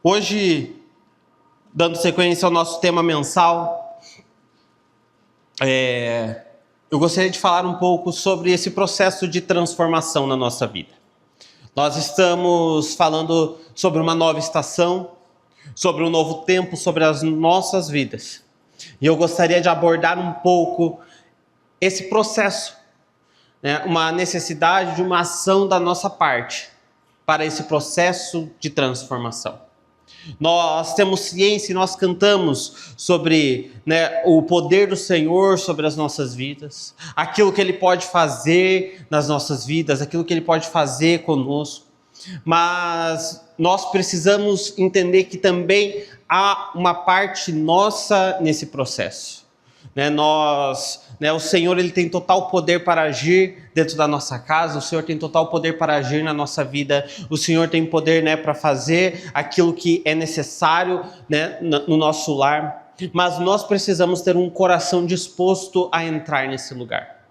Hoje, dando sequência ao nosso tema mensal, eu gostaria de falar um pouco sobre esse processo de transformação na nossa vida. Nós estamos falando sobre uma nova estação, sobre um novo tempo, sobre as nossas vidas. E eu gostaria de abordar um pouco esse processo, uma necessidade de uma ação da nossa parte para esse processo de transformação. Nós temos ciência e nós cantamos sobre o poder do Senhor sobre as nossas vidas, aquilo que Ele pode fazer nas nossas vidas, aquilo que Ele pode fazer conosco. Mas nós precisamos entender que também há uma parte nossa nesse processo. O Senhor ele tem total poder para agir dentro da nossa casa, o Senhor tem total poder para agir na nossa vida, o Senhor tem poder para fazer aquilo que é necessário no nosso lar, mas nós precisamos ter um coração disposto a entrar nesse lugar.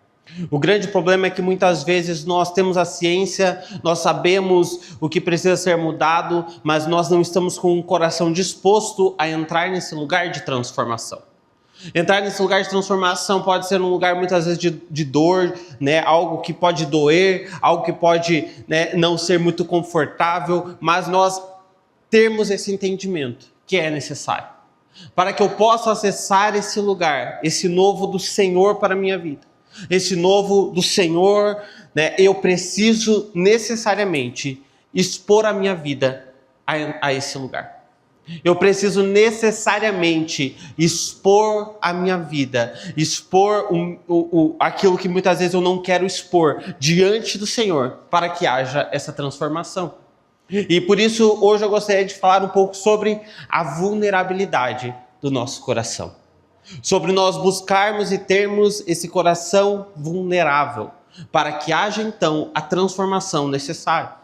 O grande problema é que muitas vezes nós temos a ciência, nós sabemos o que precisa ser mudado, mas nós não estamos com um coração disposto a entrar nesse lugar de transformação. Entrar nesse lugar de transformação pode ser um lugar muitas vezes de dor, algo que pode doer, algo que pode não ser muito confortável, mas nós termos esse entendimento que é necessário. Para que eu possa acessar esse lugar, esse novo do Senhor para a minha vida, esse novo do Senhor, eu preciso necessariamente expor a minha vida a esse lugar. Eu preciso necessariamente expor a minha vida, expor aquilo que muitas vezes eu não quero expor diante do Senhor, para que haja essa transformação. E por isso hoje eu gostaria de falar um pouco sobre a vulnerabilidade do nosso coração. Sobre nós buscarmos e termos esse coração vulnerável, para que haja então a transformação necessária.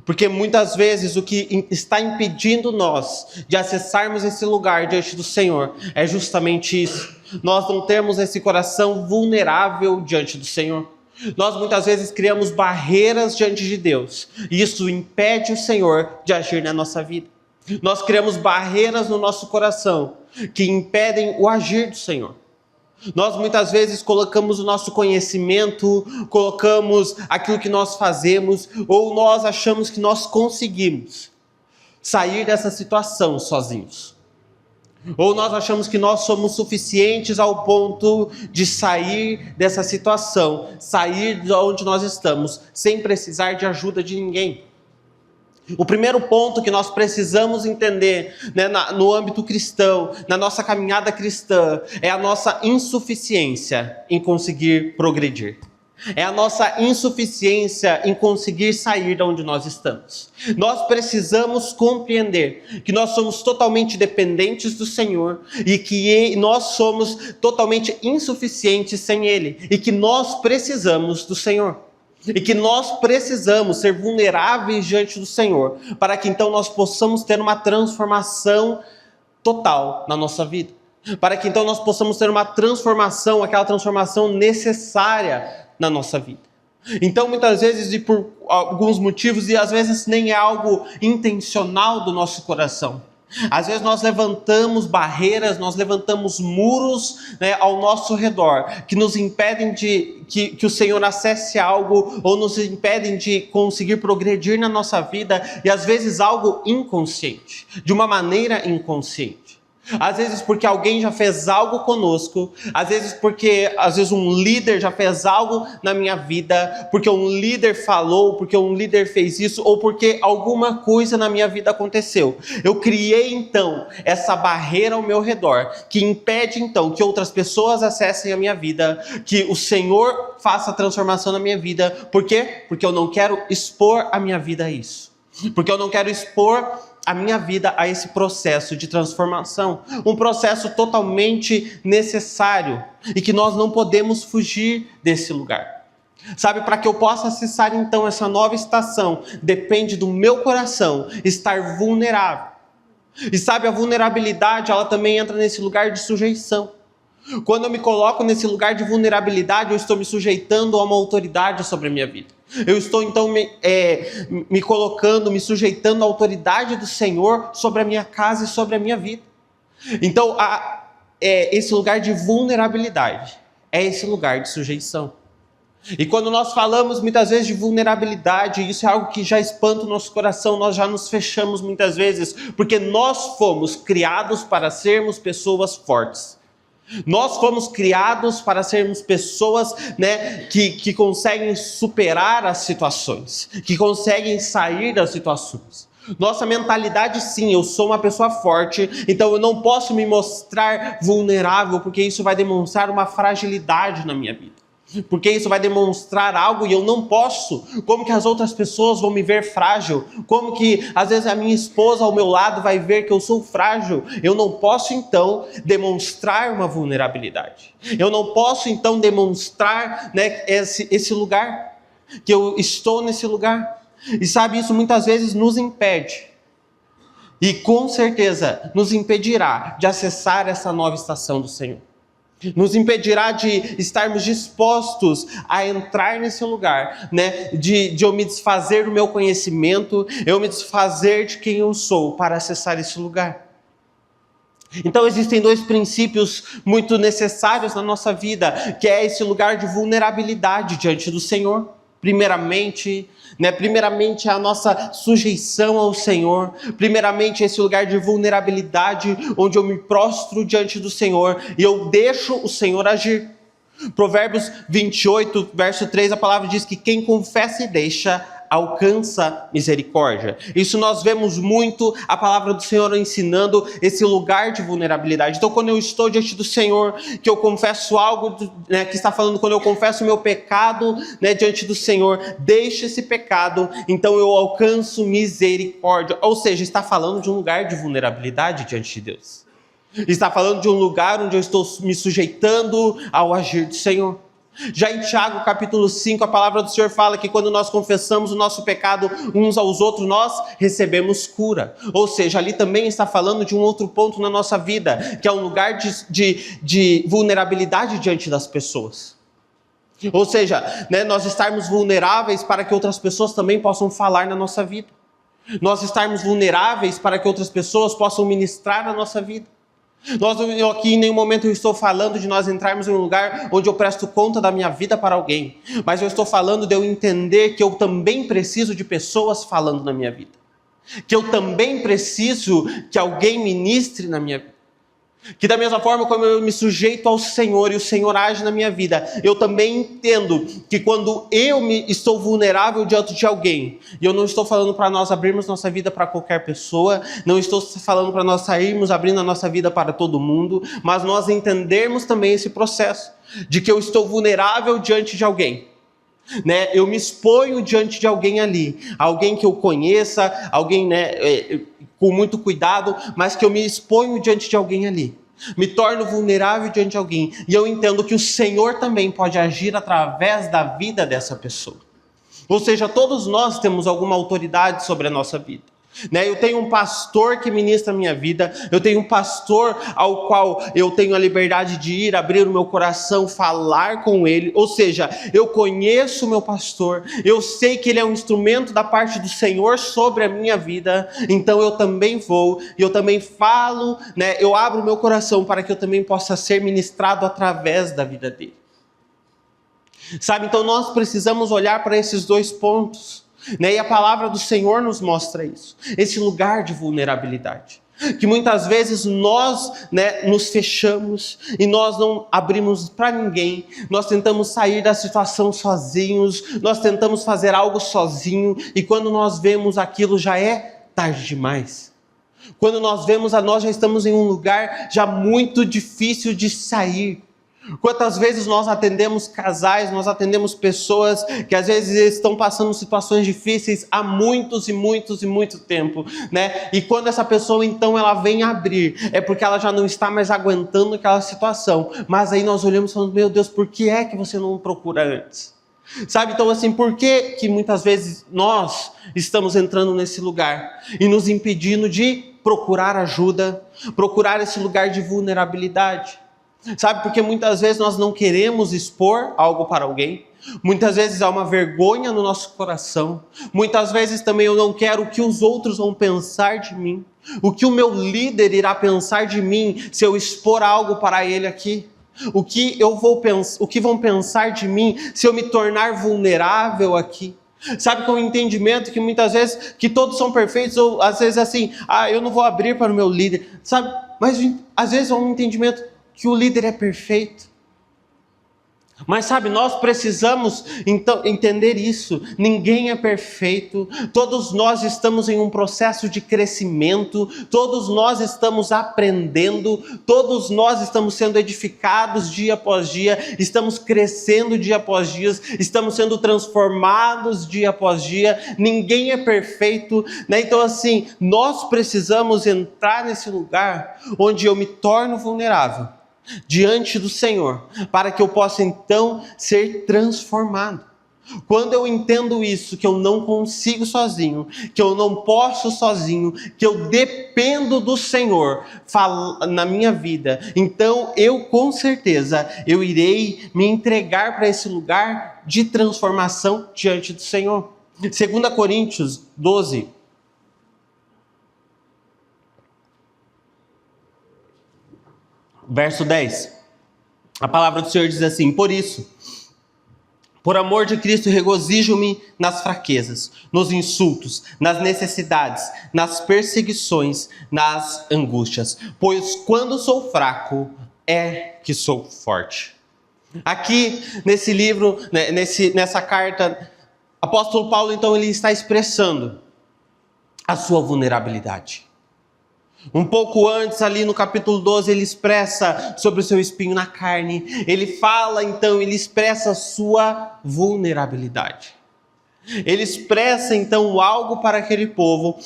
Porque muitas vezes o que está impedindo nós de acessarmos esse lugar diante do Senhor é justamente isso. Nós não temos esse coração vulnerável diante do Senhor. Nós muitas vezes criamos barreiras diante de Deus e isso impede o Senhor de agir na nossa vida. Nós criamos barreiras no nosso coração que impedem o agir do Senhor. Nós muitas vezes colocamos o nosso conhecimento, colocamos aquilo que nós fazemos, ou nós achamos que nós conseguimos sair dessa situação sozinhos. Ou nós achamos que nós somos suficientes ao ponto de sair dessa situação, sair de onde nós estamos, sem precisar de ajuda de ninguém. O primeiro ponto que nós precisamos entender no âmbito cristão, na nossa caminhada cristã, é a nossa insuficiência em conseguir progredir. É a nossa insuficiência em conseguir sair de onde nós estamos. Nós precisamos compreender que nós somos totalmente dependentes do Senhor e que nós somos totalmente insuficientes sem Ele e que nós precisamos do Senhor. E que nós precisamos ser vulneráveis diante do Senhor, para que então nós possamos ter uma transformação total na nossa vida. Para que então nós possamos ter uma transformação, aquela transformação necessária na nossa vida. Então muitas vezes, e por alguns motivos, e às vezes nem é algo intencional do nosso coração. Às vezes nós levantamos barreiras, nós levantamos muros ao nosso redor, que nos impedem que o Senhor acesse algo, ou nos impedem de conseguir progredir na nossa vida, e às vezes algo inconsciente, de uma maneira inconsciente. Às vezes porque alguém já fez algo conosco, às vezes um líder já fez algo na minha vida, porque um líder falou, porque um líder fez isso, ou porque alguma coisa na minha vida aconteceu. Eu criei então essa barreira ao meu redor, que impede então que outras pessoas acessem a minha vida, que o Senhor faça a transformação na minha vida. Por quê? Porque eu não quero expor a minha vida a isso. Porque eu não quero expor a minha vida a esse processo de transformação, um processo totalmente necessário e que nós não podemos fugir desse lugar. Sabe, para que eu possa acessar então essa nova estação, depende do meu coração estar vulnerável. E sabe, a vulnerabilidade, ela também entra nesse lugar de sujeição. Quando eu me coloco nesse lugar de vulnerabilidade, eu estou me sujeitando a uma autoridade sobre a minha vida. Eu estou então me colocando, me sujeitando à autoridade do Senhor sobre a minha casa e sobre a minha vida. Então, esse lugar de vulnerabilidade é esse lugar de sujeição. E quando nós falamos muitas vezes de vulnerabilidade, isso é algo que já espanta o nosso coração, nós já nos fechamos muitas vezes, porque nós fomos criados para sermos pessoas fortes. Nós fomos criados para sermos pessoas, né, que conseguem superar as situações, que conseguem sair das situações. Nossa mentalidade, sim, eu sou uma pessoa forte, então eu não posso me mostrar vulnerável, porque isso vai demonstrar uma fragilidade na minha vida. Porque isso vai demonstrar algo e eu não posso. Como que as outras pessoas vão me ver frágil? Como que às vezes a minha esposa ao meu lado vai ver que eu sou frágil? Eu não posso então demonstrar uma vulnerabilidade. Eu não posso então demonstrar, né, esse lugar, que eu estou nesse lugar. E sabe, isso muitas vezes nos impede. E com certeza nos impedirá de acessar essa nova estação do Senhor. Nos impedirá de estarmos dispostos a entrar nesse lugar, né? De eu me desfazer do meu conhecimento, eu me desfazer de quem eu sou para acessar esse lugar. Então existem dois princípios muito necessários na nossa vida, que é esse lugar de vulnerabilidade diante do Senhor. Primeiramente a nossa sujeição ao Senhor. Primeiramente esse lugar de vulnerabilidade, onde eu me prostro diante do Senhor e eu deixo o Senhor agir. Provérbios 28, verso 3, a palavra diz que quem confessa e deixa, alcança misericórdia. Isso nós vemos muito a palavra do Senhor ensinando esse lugar de vulnerabilidade. Então quando eu estou diante do Senhor, que eu confesso algo, né, que está falando, quando eu confesso o meu pecado, né, diante do Senhor, deixo esse pecado, então eu alcanço misericórdia. Ou seja, está falando de um lugar de vulnerabilidade diante de Deus. Está falando de um lugar onde eu estou me sujeitando ao agir do Senhor. Já em Tiago capítulo 5, a palavra do Senhor fala que quando nós confessamos o nosso pecado uns aos outros, nós recebemos cura. Ou seja, ali também está falando de um outro ponto na nossa vida, que é um lugar de vulnerabilidade diante das pessoas. Ou seja, né, nós estarmos vulneráveis para que outras pessoas também possam falar na nossa vida. Nós estarmos vulneráveis para que outras pessoas possam ministrar na nossa vida. Eu aqui em nenhum momento eu estou falando de nós entrarmos em um lugar onde eu presto conta da minha vida para alguém, mas eu estou falando de eu entender que eu também preciso de pessoas falando na minha vida, que eu também preciso que alguém ministre na minha vida. Que da mesma forma como eu me sujeito ao Senhor e o Senhor age na minha vida, eu também entendo que quando estou vulnerável diante de alguém, e eu não estou falando para nós abrirmos nossa vida para qualquer pessoa, não estou falando para nós sairmos abrindo a nossa vida para todo mundo, mas nós entendermos também esse processo, de que eu estou vulnerável diante de alguém. Né? Eu me exponho diante de alguém ali, alguém que eu conheça, alguém, né, com muito cuidado, mas que eu me exponho diante de alguém ali, me torno vulnerável diante de alguém, e eu entendo que o Senhor também pode agir através da vida dessa pessoa. Ou seja, todos nós temos alguma autoridade sobre a nossa vida. Né? Eu tenho um pastor que ministra a minha vida, eu tenho um pastor ao qual eu tenho a liberdade de ir, abrir o meu coração, falar com ele, ou seja, eu conheço o meu pastor, eu sei que ele é um instrumento da parte do Senhor sobre a minha vida, então eu também vou, e eu também falo, né? Eu abro o meu coração para que eu também possa ser ministrado através da vida dele. Sabe, então nós precisamos olhar para esses dois pontos. Né? E a palavra do Senhor nos mostra isso, esse lugar de vulnerabilidade, que muitas vezes nós, né, nos fechamos e nós não abrimos para ninguém, nós tentamos sair da situação sozinhos, nós tentamos fazer algo sozinho, e quando nós vemos aquilo já é tarde demais. Quando nós vemos nós já estamos em um lugar já muito difícil de sair. Quantas vezes nós atendemos casais, nós atendemos pessoas que às vezes estão passando situações difíceis há muito tempo, né? E quando essa pessoa então ela vem abrir, é porque ela já não está mais aguentando aquela situação. Mas aí nós olhamos e falamos, meu Deus, por que é que você não procura antes? Sabe, então assim, por que muitas vezes nós estamos entrando nesse lugar e nos impedindo de procurar ajuda, procurar esse lugar de vulnerabilidade? Sabe, porque muitas vezes nós não queremos expor algo para alguém, Muitas vezes há uma vergonha no nosso coração. Muitas vezes também eu não quero o que os outros vão pensar de mim. O que o meu líder irá pensar de mim se eu expor algo para ele aqui. O que vão pensar de mim se eu me tornar vulnerável aqui. Sabe, com o entendimento que muitas vezes que todos são perfeitos, ou às vezes assim, eu não vou abrir para o meu líder. Sabe, mas às vezes é um entendimento que o líder é perfeito. Mas sabe, nós precisamos então entender isso. Ninguém é perfeito. Todos nós estamos em um processo de crescimento. Todos nós estamos aprendendo. Todos nós estamos sendo edificados dia após dia. Estamos crescendo dia após dia. Estamos sendo transformados dia após dia. Ninguém é perfeito, né? Então assim, nós precisamos entrar nesse lugar onde eu me torno vulnerável diante do Senhor, para que eu possa então ser transformado. Quando eu entendo isso, que eu não consigo sozinho, que eu não posso sozinho, que eu dependo do Senhor na minha vida, então eu com certeza eu irei me entregar para esse lugar de transformação diante do Senhor. 2 Coríntios 12, verso 10, a palavra do Senhor diz assim: por isso, por amor de Cristo, regozijo-me nas fraquezas, nos insultos, nas necessidades, nas perseguições, nas angústias, pois quando sou fraco, é que sou forte. Aqui, nesse livro, nessa carta, apóstolo Paulo, então, ele está expressando a sua vulnerabilidade. Um pouco antes, ali no capítulo 12, ele expressa sobre o seu espinho na carne. Ele fala, então, ele expressa a sua vulnerabilidade. Ele expressa, então, algo para aquele povo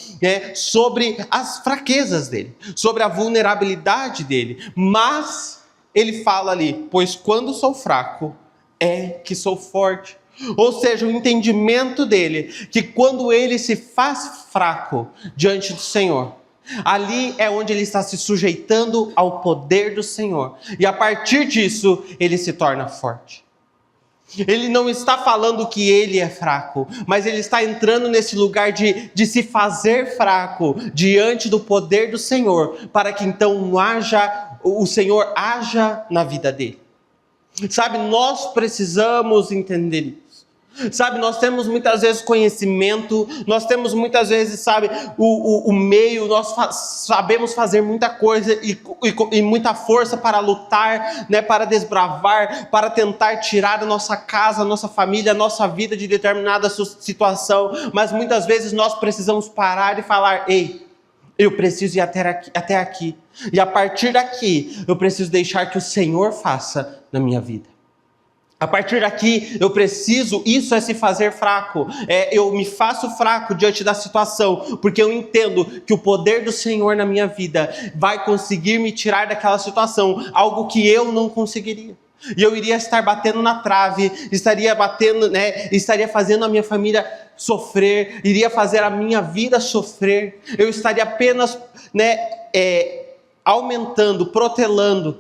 sobre as fraquezas dele, sobre a vulnerabilidade dele. Mas ele fala ali, pois quando sou fraco, é que sou forte. Ou seja, o entendimento dele, que quando ele se faz fraco diante do Senhor, ali é onde ele está se sujeitando ao poder do Senhor. E a partir disso, ele se torna forte. Ele não está falando que ele é fraco, mas ele está entrando nesse lugar de se fazer fraco diante do poder do Senhor, para que então o Senhor haja na vida dele. Sabe, nós precisamos entender isso. Sabe, nós temos muitas vezes conhecimento, nós temos muitas vezes, sabe, o meio, nós sabemos fazer muita coisa e muita força para lutar, né, para desbravar, para tentar tirar a nossa casa, a nossa família, a nossa vida de determinada situação, mas muitas vezes nós precisamos parar e falar: ei, eu preciso ir até aqui, e a partir daqui eu preciso deixar que o Senhor faça na minha vida. A partir daqui, eu preciso, isso é se fazer fraco, eu me faço fraco diante da situação, porque eu entendo que o poder do Senhor na minha vida vai conseguir me tirar daquela situação, algo que eu não conseguiria. E eu iria estar batendo na trave, estaria fazendo a minha família sofrer, iria fazer a minha vida sofrer, eu estaria apenas aumentando, protelando,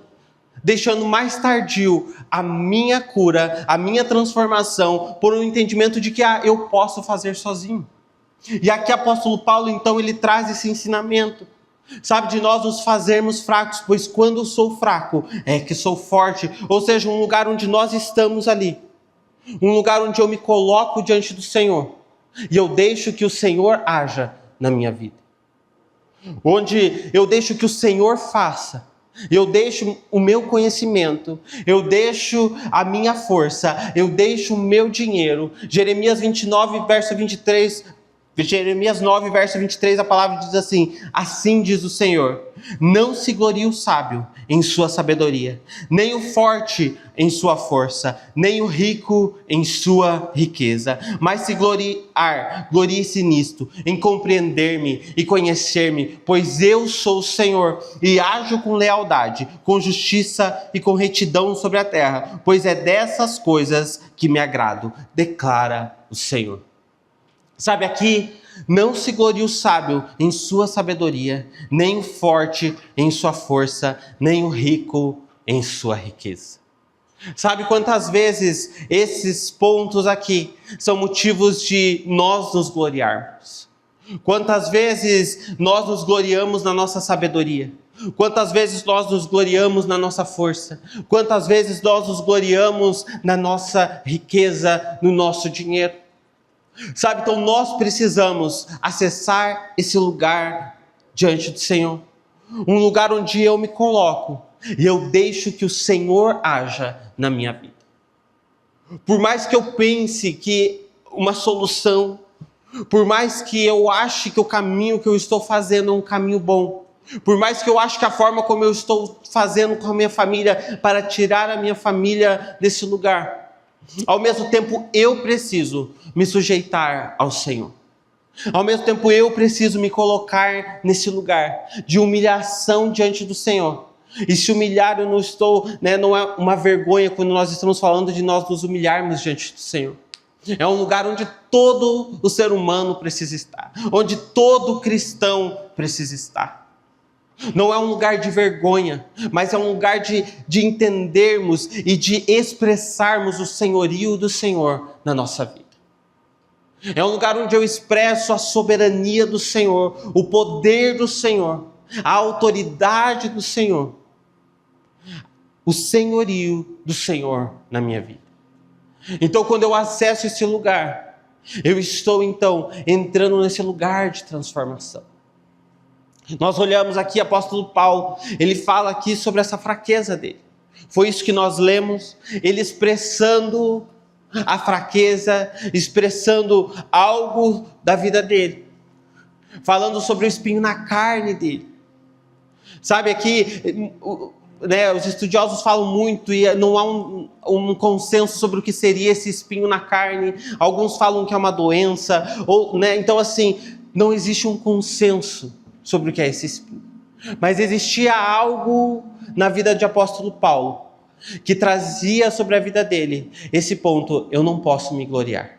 deixando mais tardio a minha cura, a minha transformação, por um entendimento de que eu posso fazer sozinho. E aqui o apóstolo Paulo, então, ele traz esse ensinamento, sabe, de nós nos fazermos fracos, pois quando eu sou fraco, é que sou forte. Ou seja, um lugar onde nós estamos ali, um lugar onde eu me coloco diante do Senhor, e eu deixo que o Senhor haja na minha vida. Onde eu deixo que o Senhor faça. Eu deixo o meu conhecimento, eu deixo a minha força, eu deixo o meu dinheiro. Jeremias 9, verso 23, a palavra diz assim: assim diz o Senhor, não se glorie o sábio em sua sabedoria, nem o forte em sua força, nem o rico em sua riqueza, mas se glorie-se nisto, em compreender-me e conhecer-me, pois eu sou o Senhor e ajo com lealdade, com justiça e com retidão sobre a terra, pois é dessas coisas que me agrado, declara o Senhor. Sabe, aqui não se glorie o sábio em sua sabedoria, nem o forte em sua força, nem o rico em sua riqueza. Sabe quantas vezes esses pontos aqui são motivos de nós nos gloriarmos? Quantas vezes nós nos gloriamos na nossa sabedoria? Quantas vezes nós nos gloriamos na nossa força? Quantas vezes nós nos gloriamos na nossa riqueza, no nosso dinheiro? Sabe, então nós precisamos acessar esse lugar diante do Senhor. Um lugar onde eu me coloco e eu deixo que o Senhor haja na minha vida. Por mais que eu pense que uma solução, por mais que eu ache que o caminho que eu estou fazendo é um caminho bom, por mais que eu ache que a forma como eu estou fazendo com a minha família para tirar a minha família desse lugar, ao mesmo tempo eu preciso me sujeitar ao Senhor. Ao mesmo tempo eu preciso me colocar nesse lugar de humilhação diante do Senhor. E se humilhar eu não estou, não é uma vergonha quando nós estamos falando de nós nos humilharmos diante do Senhor. É um lugar onde todo o ser humano precisa estar, onde todo cristão precisa estar. Não é um lugar de vergonha, mas é um lugar de entendermos e de expressarmos o senhorio do Senhor na nossa vida. É um lugar onde eu expresso a soberania do Senhor, o poder do Senhor, a autoridade do Senhor, o senhorio do Senhor na minha vida. Então, quando eu acesso esse lugar, eu estou então entrando nesse lugar de transformação. Nós olhamos aqui, apóstolo Paulo, ele fala aqui sobre essa fraqueza dele. Foi isso que nós lemos, ele expressando a fraqueza, expressando algo da vida dele, falando sobre o espinho na carne dele. Sabe, aqui, os estudiosos falam muito e não há um consenso sobre o que seria esse espinho na carne. Alguns falam que é uma doença, então assim, não existe um consenso sobre o que é esse espinho. Mas existia algo na vida de apóstolo Paulo que trazia sobre a vida dele esse ponto: eu não posso me gloriar.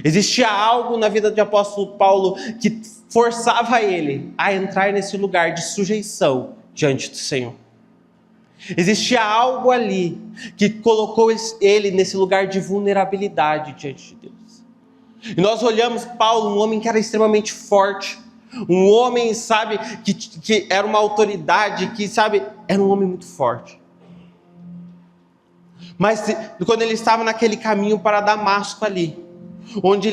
Existia algo na vida de apóstolo Paulo que forçava ele a entrar nesse lugar de sujeição diante do Senhor. Existia algo ali que colocou ele nesse lugar de vulnerabilidade diante de Deus. E nós olhamos Paulo, um homem que era extremamente forte, um homem, sabe, que era uma autoridade, que, sabe, era um homem muito forte. Mas quando ele estava naquele caminho para Damasco ali, onde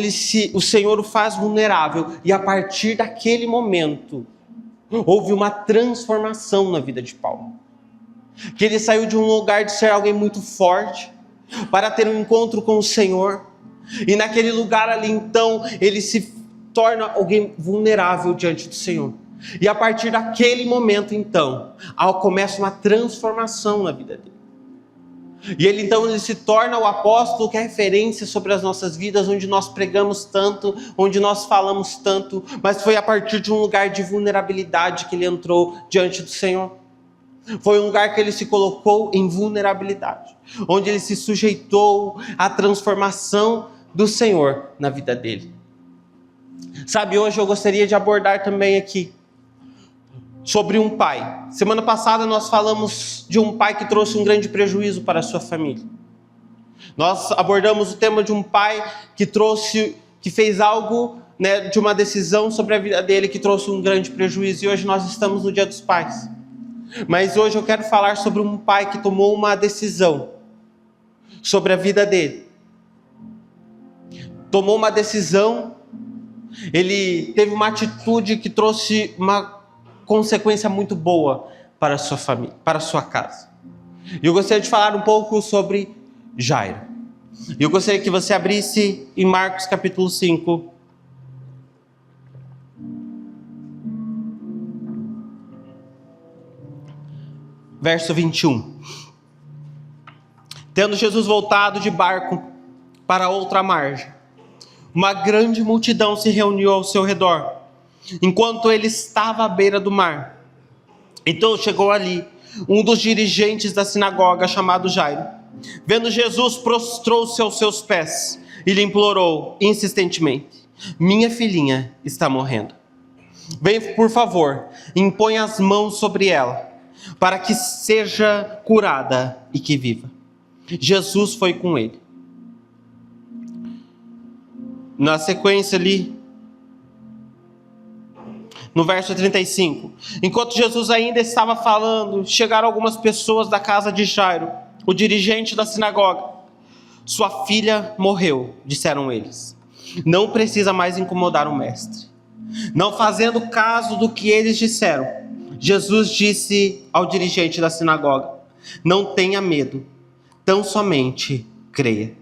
o Senhor o faz vulnerável, e a partir daquele momento, houve uma transformação na vida de Paulo. Que ele saiu de um lugar de ser alguém muito forte, para ter um encontro com o Senhor, e naquele lugar ali então, ele se torna alguém vulnerável diante do Senhor. E a partir daquele momento então, começa uma transformação na vida dele. E ele se torna o apóstolo que é referência sobre as nossas vidas, onde nós pregamos tanto, onde nós falamos tanto, mas foi a partir de um lugar de vulnerabilidade que ele entrou diante do Senhor. Foi um lugar que ele se colocou em vulnerabilidade, onde ele se sujeitou à transformação do Senhor na vida dele. Sabe, hoje eu gostaria de abordar também aqui sobre um pai. Semana passada nós falamos de um pai que trouxe um grande prejuízo para a sua família. Nós abordamos o tema de um pai que fez algo, de uma decisão sobre a vida dele que trouxe um grande prejuízo. E hoje nós estamos no Dia dos Pais. Mas hoje eu quero falar sobre um pai que tomou uma decisão sobre a vida dele. Tomou uma decisão, ele teve uma atitude que trouxe uma consequência muito boa para a sua família, para a sua casa. E eu gostaria de falar um pouco sobre Jairo. E eu gostaria que você abrisse em Marcos capítulo 5. Verso 21. Tendo Jesus voltado de barco para outra margem, uma grande multidão se reuniu ao seu redor, enquanto ele estava à beira do mar. Então chegou ali um dos dirigentes da sinagoga, chamado Jairo. Vendo Jesus, prostrou-se aos seus pés e lhe implorou insistentemente: minha filhinha está morrendo. Vem, por favor, impõe as mãos sobre ela para que seja curada e que viva. Jesus foi com ele. Na sequência ali, no verso 35, enquanto Jesus ainda estava falando, chegaram algumas pessoas da casa de Jairo, o dirigente da sinagoga. Sua filha morreu, disseram eles. Não precisa mais incomodar o mestre. Não fazendo caso do que eles disseram, Jesus disse ao dirigente da sinagoga: não tenha medo, tão somente creia.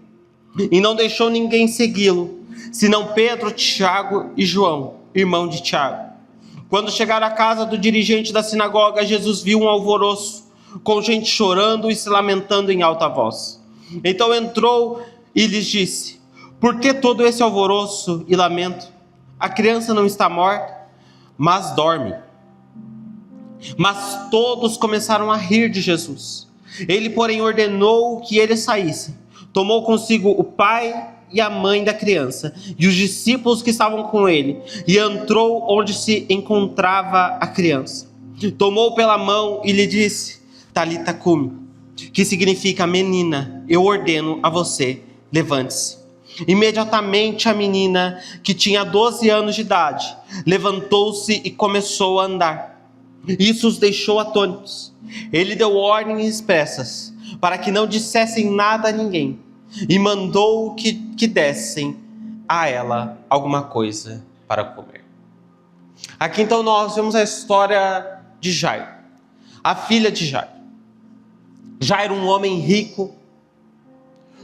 E não deixou ninguém segui-lo, senão Pedro, Tiago e João, irmão de Tiago. Quando chegaram à casa do dirigente da sinagoga, Jesus viu um alvoroço, com gente chorando e se lamentando em alta voz. Então entrou e lhes disse: por que todo esse alvoroço e lamento? A criança não está morta, mas dorme. Mas todos começaram a rir de Jesus. Ele, porém, ordenou que eles saíssem. Tomou consigo o pai e a mãe da criança e os discípulos que estavam com ele, e entrou onde se encontrava a criança. Tomou pela mão e lhe disse: Talita cumi, que significa menina, eu ordeno a você, levante-se. Imediatamente a menina, que tinha 12 anos de idade, levantou-se e começou a andar. Isso os deixou atônitos. Ele deu ordens expressas para que não dissessem nada a ninguém, e mandou que dessem a ela alguma coisa para comer. Aqui então nós vemos a história de Jairo, a filha de Jairo. Jairo, um homem rico,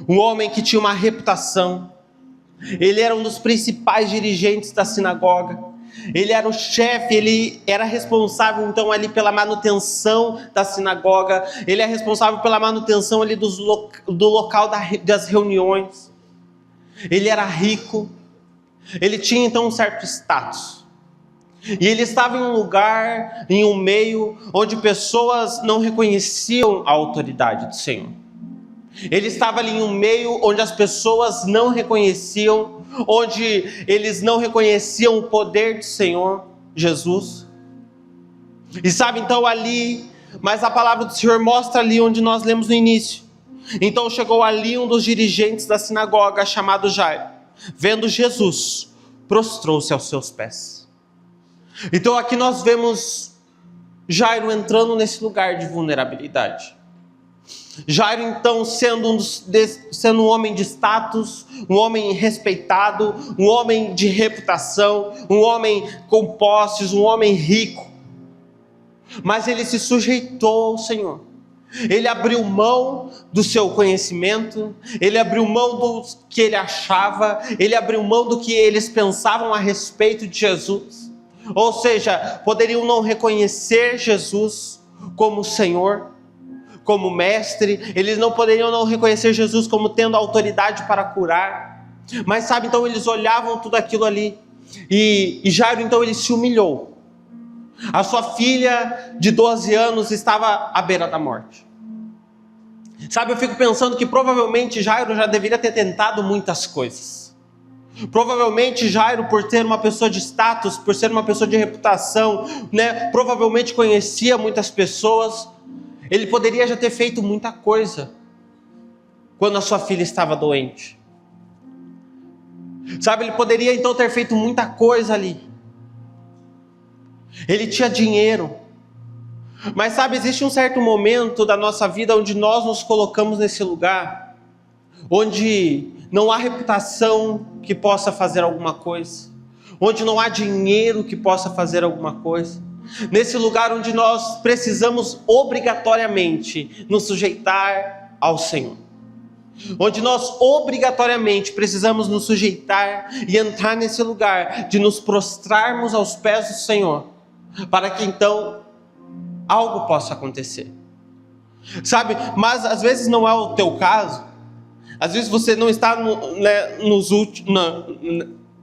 um homem que tinha uma reputação. Ele era um dos principais dirigentes da sinagoga. Ele era o chefe, ele era responsável então ali pela manutenção da sinagoga. Ele é responsável pela manutenção ali do local das reuniões. Ele era rico. Ele tinha então um certo status. E ele estava em um lugar, em um meio onde pessoas não reconheciam a autoridade do Senhor. Ele estava ali em um meio onde as pessoas não reconheciam, onde eles não reconheciam o poder do Senhor Jesus. E sabe, então ali, mas a palavra do Senhor mostra ali onde nós lemos no início. Então chegou ali um dos dirigentes da sinagoga, chamado Jairo. Vendo Jesus, prostrou-se aos seus pés. Então aqui nós vemos Jairo entrando nesse lugar de vulnerabilidade. Jairo então sendo um homem de status, um homem respeitado, um homem de reputação, um homem com posses, um homem rico. Mas ele se sujeitou ao Senhor. Ele abriu mão do seu conhecimento, ele abriu mão do que ele achava, ele abriu mão do que eles pensavam a respeito de Jesus. Ou seja, poderiam não reconhecer Jesus como Senhor, como mestre. Eles não poderiam não reconhecer Jesus como tendo autoridade para curar. Mas sabe, então eles olhavam tudo aquilo ali. E Jairo então ele se humilhou. A sua filha de 12 anos estava à beira da morte. Sabe, eu fico pensando que provavelmente Jairo já deveria ter tentado muitas coisas. Provavelmente Jairo, por ser uma pessoa de status, por ser uma pessoa de reputação, né, provavelmente conhecia muitas pessoas. Ele poderia já ter feito muita coisa quando a sua filha estava doente. Sabe, ele poderia então ter feito muita coisa ali. Ele tinha dinheiro. Mas sabe, existe um certo momento da nossa vida onde nós nos colocamos nesse lugar, onde não há reputação que possa fazer alguma coisa, onde não há dinheiro que possa fazer alguma coisa. Nesse lugar onde nós precisamos obrigatoriamente nos sujeitar ao Senhor. Onde nós obrigatoriamente precisamos nos sujeitar e entrar nesse lugar de nos prostrarmos aos pés do Senhor, para que então algo possa acontecer. Sabe, mas às vezes não é o teu caso. Às vezes você não está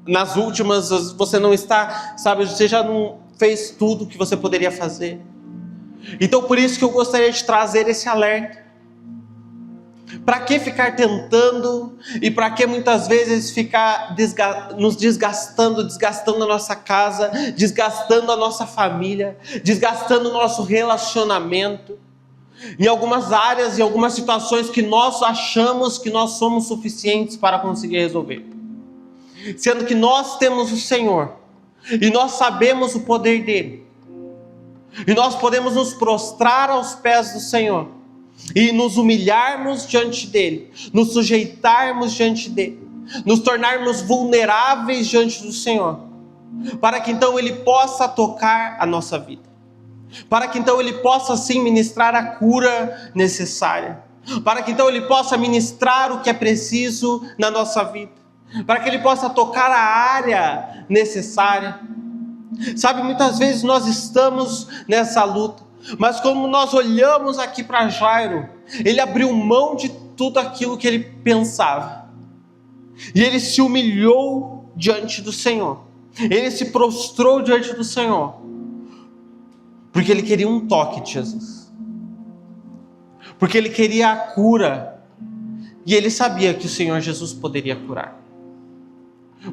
nas últimas, você não está, sabe, você já não fez tudo o que você poderia fazer. Então por isso que eu gostaria de trazer esse alerta. Para que ficar tentando e para que muitas vezes ficar nos desgastando a nossa casa, desgastando a nossa família, desgastando o nosso relacionamento, em algumas áreas, em algumas situações que nós achamos que nós somos suficientes para conseguir resolver. Sendo que nós temos o Senhor e nós sabemos o poder dele. E nós podemos nos prostrar aos pés do Senhor e nos humilharmos diante dele, nos sujeitarmos diante dele, nos tornarmos vulneráveis diante do Senhor, para que então ele possa tocar a nossa vida, para que então ele possa sim ministrar a cura necessária, para que então ele possa ministrar o que é preciso na nossa vida, para que ele possa tocar a área necessária. Sabe, muitas vezes nós estamos nessa luta, mas como nós olhamos aqui para Jairo, ele abriu mão de tudo aquilo que ele pensava. E ele se humilhou diante do Senhor. Ele se prostrou diante do Senhor. Porque ele queria um toque de Jesus. Porque ele queria a cura. E ele sabia que o Senhor Jesus poderia curar.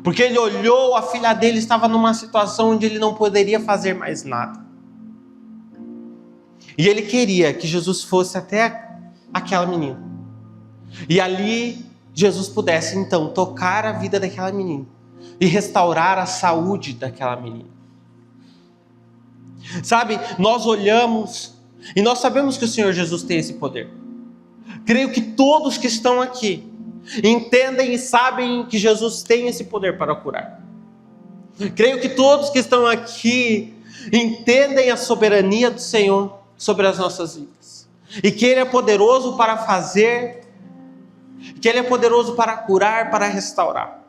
Porque ele olhou, a filha dele estava numa situação onde ele não poderia fazer mais nada. E ele queria que Jesus fosse até aquela menina. E ali Jesus pudesse então tocar a vida daquela menina e restaurar a saúde daquela menina. Sabe, nós olhamos e nós sabemos que o Senhor Jesus tem esse poder. Creio que todos que estão aqui entendem e sabem que Jesus tem esse poder para curar. Creio que todos que estão aqui entendem a soberania do Senhor sobre as nossas vidas. E que Ele é poderoso para fazer, que Ele é poderoso para curar, para restaurar.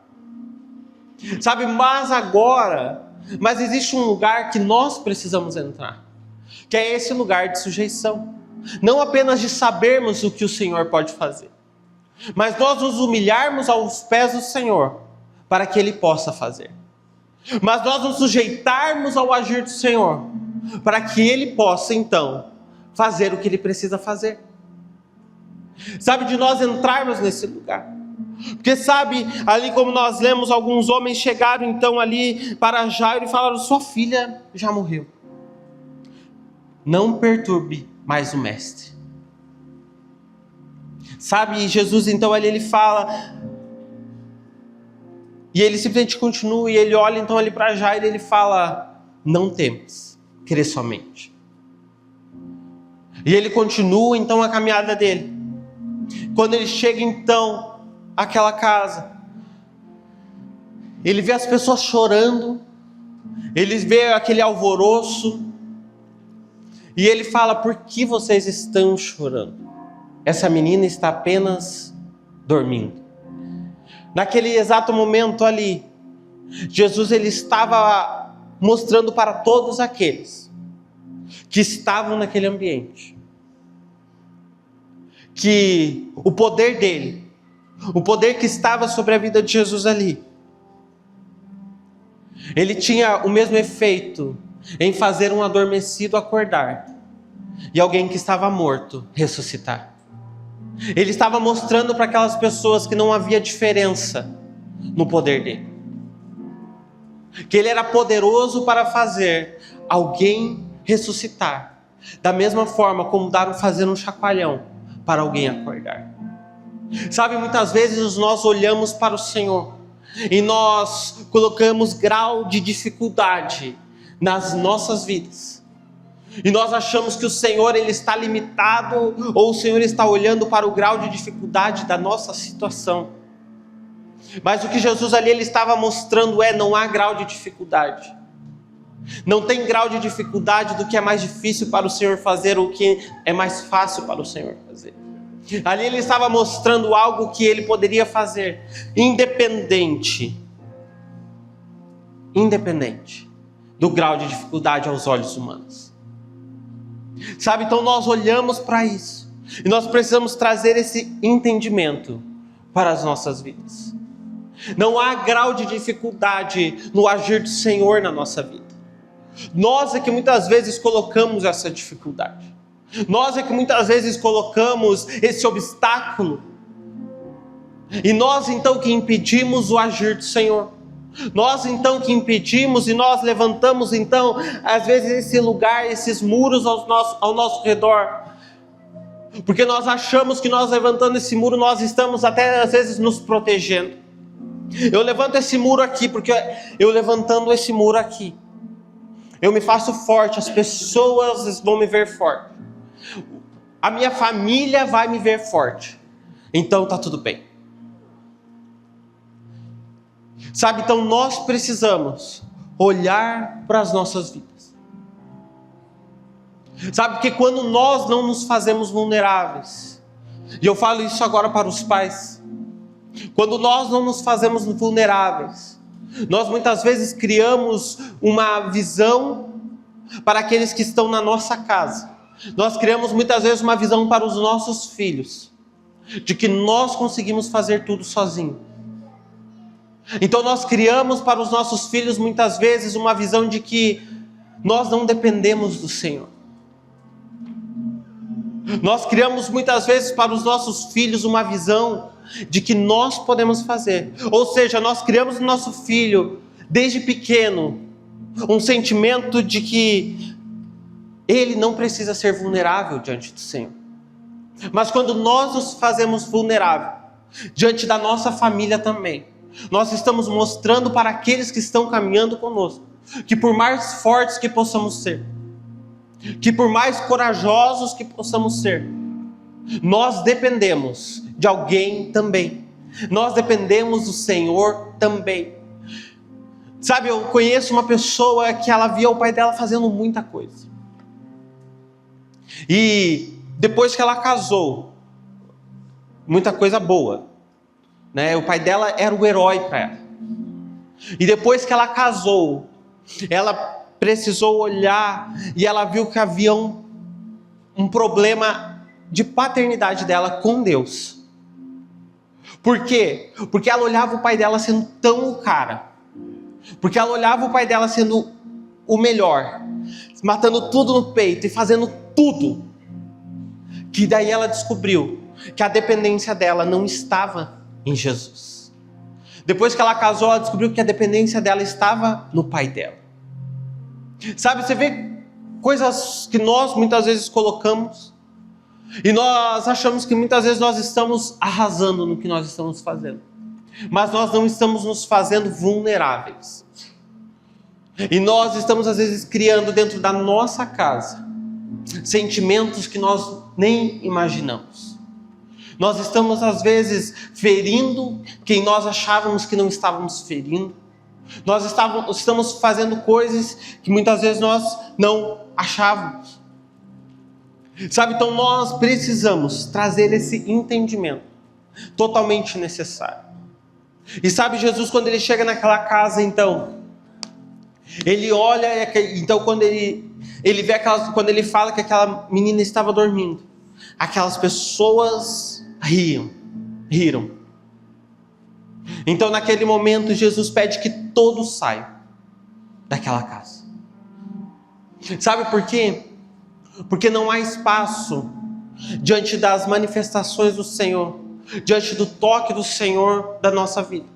Sabe, mas existe um lugar que nós precisamos entrar, que é esse lugar de sujeição. Não apenas de sabermos o que o Senhor pode fazer, mas nós nos humilharmos aos pés do Senhor, para que Ele possa fazer. Mas nós nos sujeitarmos ao agir do Senhor, para que Ele possa então fazer o que Ele precisa fazer. Sabe, de nós entrarmos nesse lugar. Porque sabe, ali como nós lemos, alguns homens chegaram então ali para Jairo e falaram: sua filha já morreu. Não perturbe mais o mestre. Sabe, Jesus então ali ele fala, e ele simplesmente continua, e ele olha então ali para Jairo e ele fala: não temas, crê somente. E ele continua então a caminhada dele. Quando ele chega então àquela casa, ele vê as pessoas chorando, ele vê aquele alvoroço, e ele fala: por que vocês estão chorando? Essa menina está apenas dormindo. Naquele exato momento ali, Jesus ele estava mostrando para todos aqueles que estavam naquele ambiente que o poder dele, o poder que estava sobre a vida de Jesus ali, ele tinha o mesmo efeito em fazer um adormecido acordar e alguém que estava morto ressuscitar. Ele estava mostrando para aquelas pessoas que não havia diferença no poder dele, que ele era poderoso para fazer alguém ressuscitar, da mesma forma como fazer um chacoalhão para alguém acordar. Sabe, muitas vezes nós olhamos para o Senhor e nós colocamos grau de dificuldade nas nossas vidas. E nós achamos que o Senhor ele está limitado, ou o Senhor está olhando para o grau de dificuldade da nossa situação. Mas o que Jesus ali ele estava mostrando não há grau de dificuldade. Não tem grau de dificuldade do que é mais difícil para o Senhor fazer ou o que é mais fácil para o Senhor fazer. Ali ele estava mostrando algo que ele poderia fazer, independente do grau de dificuldade aos olhos humanos. Sabe, então nós olhamos para isso e nós precisamos trazer esse entendimento para as nossas vidas. Não há grau de dificuldade no agir do Senhor na nossa vida. Nós é que muitas vezes colocamos essa dificuldade. Nós é que muitas vezes colocamos esse obstáculo. E nós então que impedimos o agir do Senhor. Nós então que impedimos e nós levantamos então, às vezes, esse lugar, esses muros ao nosso redor. Porque nós achamos que nós levantando esse muro, nós estamos até às vezes nos protegendo. Eu levanto esse muro aqui, porque eu levantando esse muro aqui, eu me faço forte, as pessoas vão me ver forte. A minha família vai me ver forte. Então tá tudo bem. Sabe, então nós precisamos olhar para as nossas vidas. Sabe, porque quando nós não nos fazemos vulneráveis, e eu falo isso agora para os pais, quando nós não nos fazemos vulneráveis, nós muitas vezes criamos uma visão para aqueles que estão na nossa casa. Nós criamos muitas vezes uma visão para os nossos filhos, de que nós conseguimos fazer tudo sozinhos. Então nós criamos para os nossos filhos muitas vezes uma visão de que nós não dependemos do Senhor. Nós criamos muitas vezes para os nossos filhos uma visão de que nós podemos fazer. Ou seja, nós criamos no nosso filho, desde pequeno, um sentimento de que ele não precisa ser vulnerável diante do Senhor. Mas quando nós nos fazemos vulneráveis diante da nossa família também, nós estamos mostrando para aqueles que estão caminhando conosco, que por mais fortes que possamos ser, que por mais corajosos que possamos ser, nós dependemos de alguém também. Nós dependemos do Senhor também. Sabe, eu conheço uma pessoa que ela via o pai dela fazendo muita coisa. E depois que ela casou, muita coisa boa, né? O pai dela era o herói para ela. E depois que ela casou, ela precisou olhar e ela viu que havia um problema de paternidade dela com Deus. Por quê? Porque ela olhava o pai dela sendo tão o cara. Porque ela olhava o pai dela sendo o melhor, matando tudo no peito e fazendo tudo, que daí ela descobriu que a dependência dela não estava em Jesus. Depois que ela casou, ela descobriu que a dependência dela estava no pai dela. Sabe, você vê coisas que nós muitas vezes colocamos e nós achamos que muitas vezes nós estamos arrasando no que nós estamos fazendo, mas nós não estamos nos fazendo vulneráveis. E nós estamos às vezes criando dentro da nossa casa sentimentos que nós nem imaginamos. Nós estamos às vezes ferindo quem nós achávamos que não estávamos ferindo. Nós estamos fazendo coisas que muitas vezes nós não achávamos. Sabe, então nós precisamos trazer esse entendimento totalmente necessário. E sabe, Jesus, quando ele chega naquela casa, então, ele olha, então quando ele vê quando ele fala que aquela menina estava dormindo, aquelas pessoas riram. Então naquele momento Jesus pede que todos saiam daquela casa. Sabe por quê? Porque não há espaço diante das manifestações do Senhor, diante do toque do Senhor da nossa vida.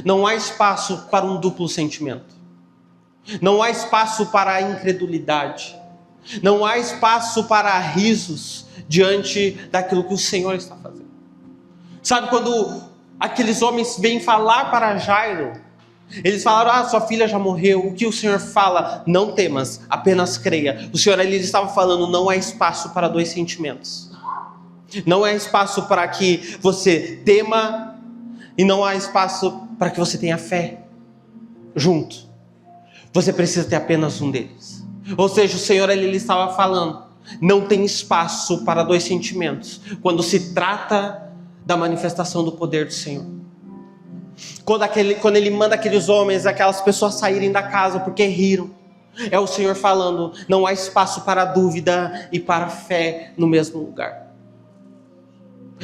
Não há espaço para um duplo sentimento. Não há espaço para a incredulidade. Não há espaço para risos diante daquilo que o Senhor está fazendo. Sabe, quando aqueles homens vêm falar para Jairo, eles falaram, sua filha já morreu. O que o Senhor fala? Não temas, apenas creia. O Senhor ali estava falando, não há espaço para dois sentimentos. Não há espaço para que você tema e não há espaço para que você tenha fé junto. Você precisa ter apenas um deles. Ou seja, o Senhor ali ele estava falando, não tem espaço para dois sentimentos quando se trata da manifestação do poder do Senhor. Quando ele manda aqueles homens, aquelas pessoas saírem da casa porque riram, é o Senhor falando, não há espaço para dúvida e para fé no mesmo lugar.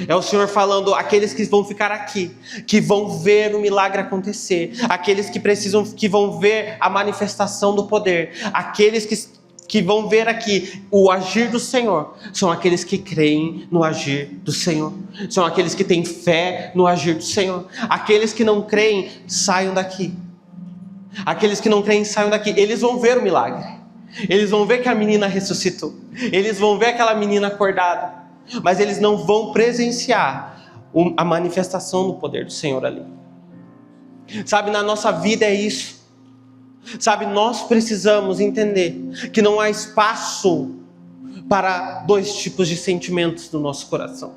É o Senhor falando, aqueles que vão ficar aqui, que vão ver o milagre acontecer, aqueles que vão ver a manifestação do poder, aqueles que vão ver aqui o agir do Senhor são aqueles que creem no agir do Senhor. São aqueles que têm fé no agir do Senhor. Aqueles que não creem, saiam daqui. Aqueles que não creem, saiam daqui. Eles vão ver o milagre. Eles vão ver que a menina ressuscitou. Eles vão ver aquela menina acordada. Mas eles não vão presenciar a manifestação do poder do Senhor ali. Sabe, na nossa vida é isso. Sabe, nós precisamos entender que não há espaço para dois tipos de sentimentos no nosso coração.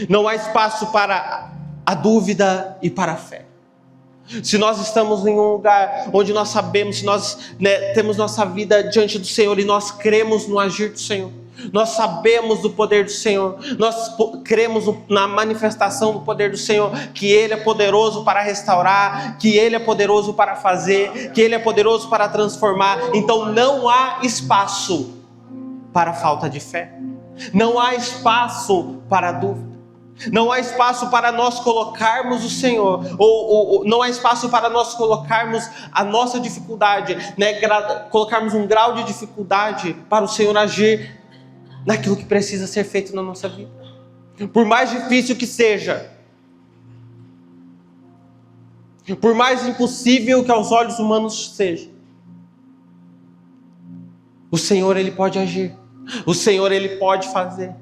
Não há espaço para a dúvida e para a fé. Se nós estamos em um lugar onde nós sabemos, se nós temos nossa vida diante do Senhor e nós cremos no agir do Senhor, nós sabemos do poder do Senhor, nós cremos na manifestação do poder do Senhor, que Ele é poderoso para restaurar, que Ele é poderoso para fazer, que Ele é poderoso para transformar. Então não há espaço para a falta de fé, não há espaço para a dúvida, não há espaço para nós colocarmos o Senhor, ou não há espaço para nós colocarmos a nossa dificuldade, colocarmos um grau de dificuldade para o Senhor agir naquilo que precisa ser feito na nossa vida. Por mais difícil que seja, por mais impossível que aos olhos humanos seja, o Senhor, Ele pode agir. O Senhor, Ele pode fazer.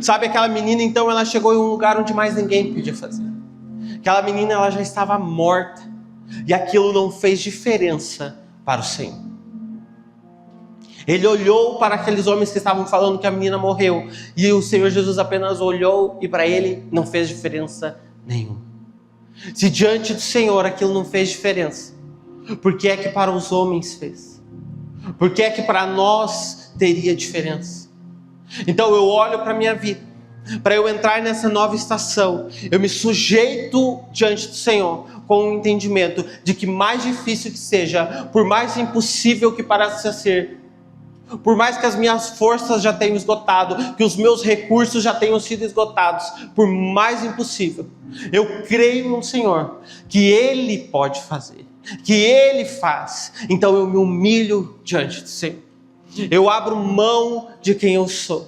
Sabe, aquela menina, então, ela chegou em um lugar onde mais ninguém podia fazer. Aquela menina, ela já estava morta. E aquilo não fez diferença para o Senhor. Ele olhou para aqueles homens que estavam falando que a menina morreu. E o Senhor Jesus apenas olhou e para ele não fez diferença nenhuma. Se diante do Senhor aquilo não fez diferença, por que é que para os homens fez? Por que é que para nós teria diferença? Então eu olho para a minha vida, para eu entrar nessa nova estação, eu me sujeito diante do Senhor com o entendimento de que mais difícil que seja, por mais impossível que pareça ser, por mais que as minhas forças já tenham esgotado, que os meus recursos já tenham sido esgotados, por mais impossível, eu creio no Senhor, que Ele pode fazer, que Ele faz. Então eu me humilho diante do Senhor. Eu abro mão de quem eu sou.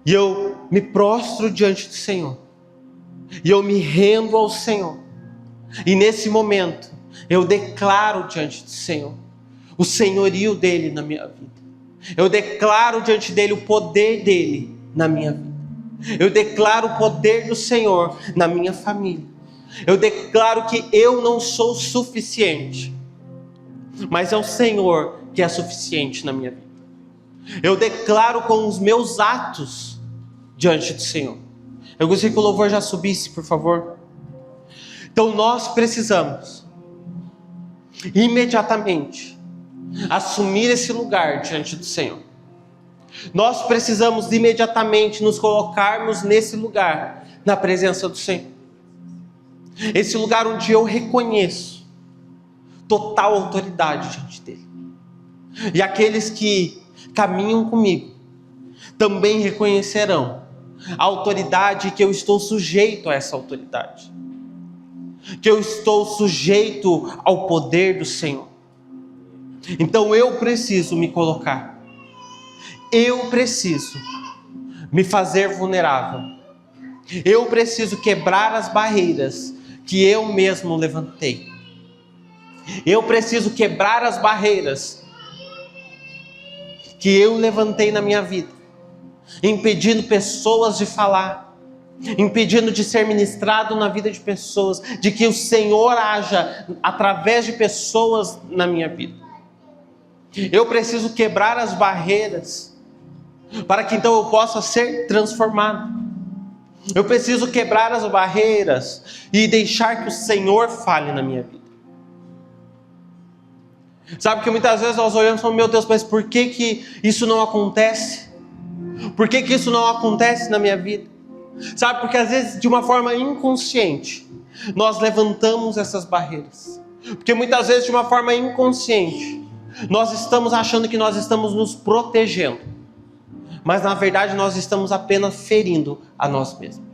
E eu me prostro diante do Senhor. E eu me rendo ao Senhor. E nesse momento, eu declaro diante do Senhor o senhorio dele na minha vida. Eu declaro diante dele o poder dele na minha vida. Eu declaro o poder do Senhor na minha família. Eu declaro que eu não sou suficiente, mas é o Senhor que é suficiente na minha vida. Eu declaro com os meus atos diante do Senhor. Eu gostaria que o louvor já subisse, por favor. Então nós precisamos imediatamente assumir esse lugar diante do Senhor. Nós precisamos imediatamente nos colocarmos nesse lugar, na presença do Senhor. Esse lugar onde eu reconheço total autoridade diante dele. E aqueles que caminham comigo também reconhecerão a autoridade, que eu estou sujeito a essa autoridade. Que eu estou sujeito ao poder do Senhor. Então eu preciso me colocar. Eu preciso me fazer vulnerável. Eu preciso quebrar as barreiras que eu mesmo levantei. Eu preciso quebrar as barreiras que eu levantei na minha vida, impedindo pessoas de falar, impedindo de ser ministrado na vida de pessoas, de que o Senhor haja através de pessoas na minha vida. Eu preciso quebrar as barreiras para que então eu possa ser transformado. Eu preciso quebrar as barreiras e deixar que o Senhor fale na minha vida. Sabe que muitas vezes nós olhamos e falamos, meu Deus, mas por que isso não acontece? Por que isso não acontece na minha vida? Sabe, porque às vezes de uma forma inconsciente nós levantamos essas barreiras. Porque muitas vezes de uma forma inconsciente nós estamos achando que nós estamos nos protegendo. Mas na verdade nós estamos apenas ferindo a nós mesmos.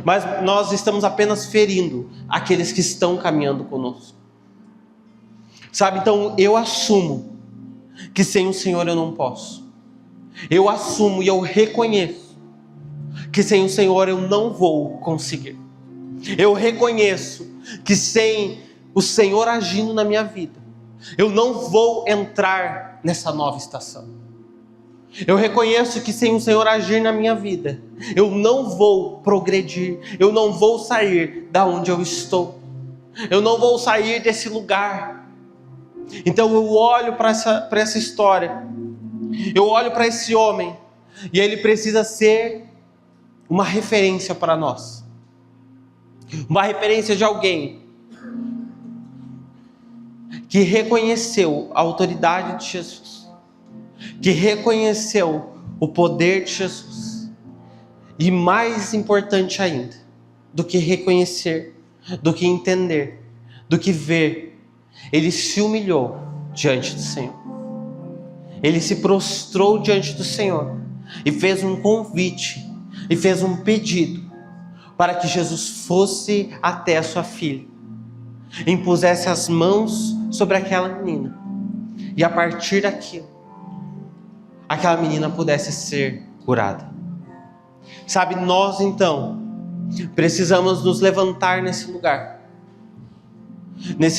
Mas nós estamos apenas ferindo aqueles que estão caminhando conosco. Sabe, então eu assumo que sem o Senhor eu não posso. Eu assumo e eu reconheço que sem o Senhor eu não vou conseguir. Eu reconheço que sem o Senhor agindo na minha vida, eu não vou entrar nessa nova estação. Eu reconheço que sem o Senhor agir na minha vida, eu não vou progredir, eu não vou sair da onde eu estou, eu não vou sair desse lugar. Então eu olho para essa história, eu olho para esse homem, e ele precisa ser uma referência para nós, uma referência de alguém que reconheceu a autoridade de Jesus, que reconheceu o poder de Jesus, e mais importante ainda, do que reconhecer, do que entender, do que ver, ele se humilhou diante do Senhor. Ele se prostrou diante do Senhor e fez um convite, e fez um pedido para que Jesus fosse até a sua filha, impusesse as mãos sobre aquela menina, e a partir daquilo, aquela menina pudesse ser curada. Sabe, nós então precisamos nos levantar nesse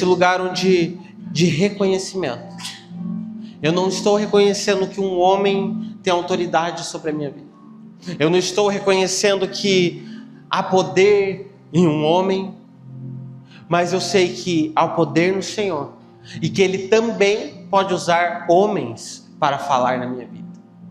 lugar onde de reconhecimento. Eu não estou reconhecendo que um homem tem autoridade sobre a minha vida. Eu não estou reconhecendo que há poder em um homem, mas eu sei que há poder no Senhor, e que Ele também pode usar homens para falar na minha vida.